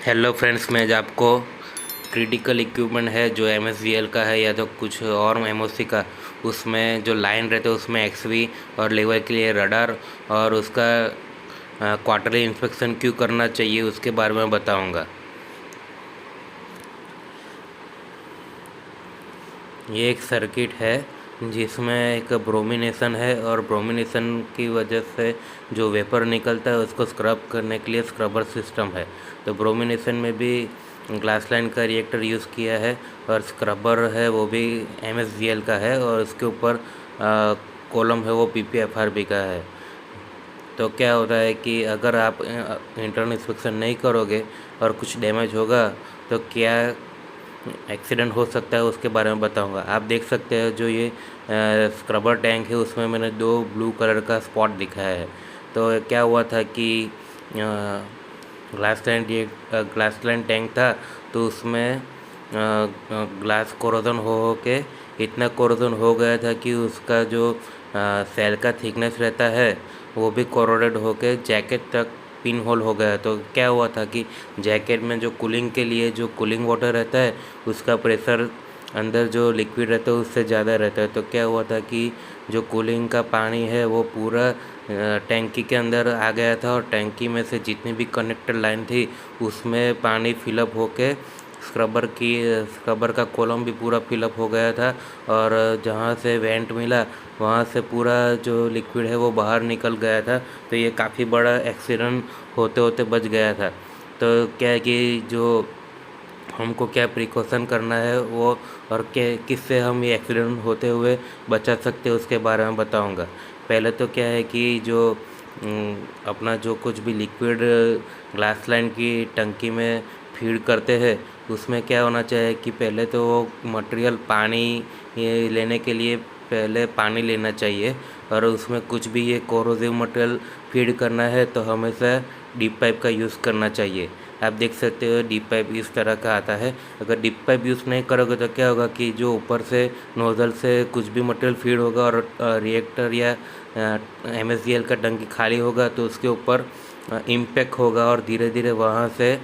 Hello friends, मैं आज आपको क्रिटिकल इक्विपमेंट है जो एमएसवीएल का है या तो कुछ और एमओसी का, उसमें जो लाइन रहते हैं उसमें एक्सवी और लेवल के लिए रडार और उसका क्वार्टरली इंस्पेक्शन क्यों करना चाहिए उसके बारे में बताऊंगा। ये एक सर्किट है जिसमें एक ब्रोमिनेशन है और ब्रोमिनेशन की वजह से जो वेपर निकलता है उसको स्क्रब करने के लिए स्क्रबर सिस्टम है। तो ब्रोमिनेशन में भी ग्लास लाइन का रिएक्टर यूज़ किया है और स्क्रबर है वो भी एमएसवीएल का है और उसके ऊपर कॉलम है वो पीपीएफआरबी का है। तो क्या होता है कि अगर आप इंटरनल इंस्पेक्शन नहीं करोगे और कुछ डैमेज होगा तो क्या एक्सीडेंट हो सकता है उसके बारे में बताऊंगा। आप देख सकते हैं जो ये स्क्रबर टैंक है उसमें मैंने 2 ब्लू कलर का स्पॉट दिखाया है। तो क्या हुआ था कि ग्लास लाइन टैंक था तो उसमें ग्लास कोरोजन हो के इतना कोरोजन हो गया था कि उसका जो सेल का थिकनेस रहता है वो भी कोरोडेड होके जैकेट तक पिन होल हो गया। तो क्या हुआ था कि जैकेट में जो कूलिंग के लिए जो कूलिंग वाटर रहता है उसका प्रेशर अंदर जो लिक्विड रहता है उससे ज़्यादा रहता है। तो क्या हुआ था कि जो कूलिंग का पानी है वो पूरा टैंकी के अंदर आ गया था और टैंकी में से जितनी भी कनेक्टर लाइन थी उसमें पानी फिलअप होके स्क्रबर का कॉलम भी पूरा फिलअप हो गया था और जहाँ से वेंट मिला वहाँ से पूरा जो लिक्विड है वो बाहर निकल गया था। तो ये काफ़ी बड़ा एक्सीडेंट होते होते बच गया था। तो क्या है कि जो हमको क्या प्रिकॉशन करना है वो और किससे हम ये एक्सीडेंट होते हुए बचा सकते हैं उसके बारे में बताऊंगा। पहले तो क्या है कि जो अपना जो कुछ भी लिक्विड ग्लास लाइन की टंकी में फीड करते हैं उसमें क्या होना चाहिए कि पहले तो वो मटेरियल पानी ये लेने के लिए पहले पानी लेना चाहिए और उसमें कुछ भी ये कोरोसिव मटेरियल फीड करना है तो हमेशा डीप पाइप का यूज़ करना चाहिए। आप देख सकते हो डीप पाइप इस तरह का आता है। अगर डीप पाइप यूज़ नहीं करोगे तो क्या होगा कि जो ऊपर से नोज़ल से कुछ भी मटेरियल फीड होगा और रिएक्टर या एमएसवीएल का टंकी खाली होगा तो उसके ऊपर इम्पैक्ट होगा और धीरे धीरे वहाँ से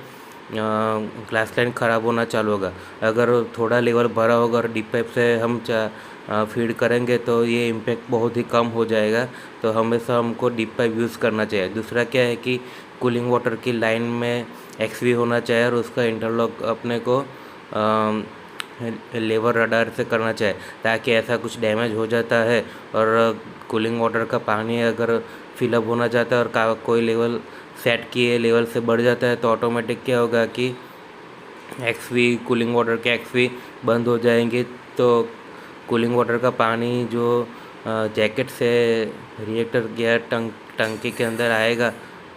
ग्लास लाइन ख़राब होना चालू होगा। अगर थोड़ा लेवल भरा होगा और डीप पाइप से हम फीड करेंगे तो ये इम्पैक्ट बहुत ही कम हो जाएगा। तो हमेशा हमको डीप पाइप यूज़ करना चाहिए। दूसरा क्या है कि कूलिंग वाटर की लाइन में एक्सवी होना चाहिए और उसका इंटरलॉक अपने को लेवर रडार से करना चाहिए ताकि ऐसा कुछ डैमेज हो जाता है और कूलिंग वाटर का पानी अगर फिलअप होना चाहता है और कोई लेवल सेट किए लेवल से बढ़ जाता है तो ऑटोमेटिक क्या होगा कि एक्सवी कूलिंग वाटर के एक्सवी बंद हो जाएंगे। तो कूलिंग वाटर का पानी जो जैकेट से रिएक्टर गैर टंकी के अंदर आएगा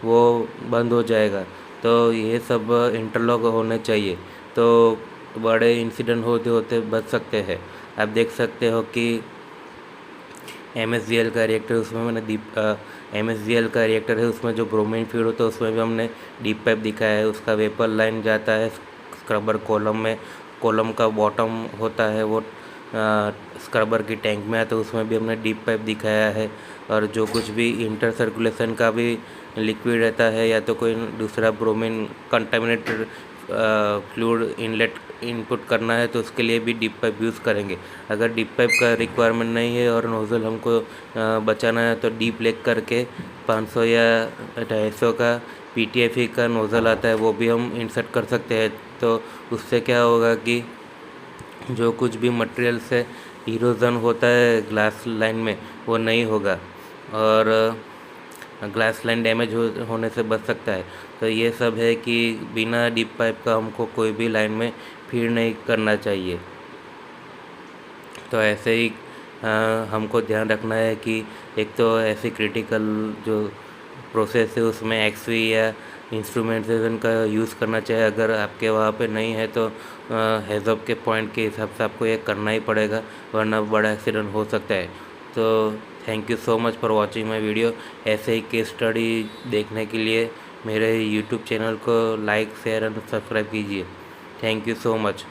वो बंद हो जाएगा। तो ये सब इंटरलॉक होने चाहिए तो बड़े इंसिडेंट होते होते बच सकते हैं। आप देख सकते हो कि एमएसवीएल का रिएक्टर उसमें मैंने एमएसवीएल का रिएक्टर है उसमें जो ब्रोमीन फीड होता है उसमें भी हमने डीप पाइप दिखाया है। उसका वेपर लाइन जाता है स्क्रबर कॉलम में, कॉलम का बॉटम होता है वो स्क्रबर की टैंक में है तो उसमें भी हमने डीप पाइप दिखाया है। और जो कुछ भी इंटर सर्कुलेशन का भी लिक्विड रहता है या तो कोई दूसरा bromine contaminated fluid inlet input करना है तो उसके लिए भी डीप पाइप यूज़ करेंगे। अगर डीप पाइप का रिक्वायरमेंट नहीं है और नोज़ल हमको बचाना है तो डीप लेग करके 500 या 250 का पीटीएफई का नोज़ल आता है वो भी हम इंसर्ट कर सकते हैं। तो उससे क्या होगा कि जो कुछ भी मटेरियल से इरोजन होता है ग्लास लाइन में वो नहीं होगा और ग्लास लाइन डैमेज होने से बच सकता है। तो ये सब है कि बिना डीप पाइप का हमको कोई भी लाइन में फीड नहीं करना चाहिए। तो ऐसे ही हमको ध्यान रखना है कि एक तो ऐसी क्रिटिकल जो प्रोसेस है उसमें एक्सवी या इंस्ट्रूमेंटेशन का यूज़ करना चाहिए। अगर आपके वहाँ पे नहीं है तो हेज़अप के पॉइंट के हिसाब से आपको ये करना ही पड़ेगा वरना बड़ा एक्सीडेंट हो सकता है। तो thank you so much for watching my video. ऐसे ही केस स्टडी देखने के लिए मेरे यूट्यूब चैनल को लाइक शेयर एंड सब्सक्राइब कीजिए। Thank you so much.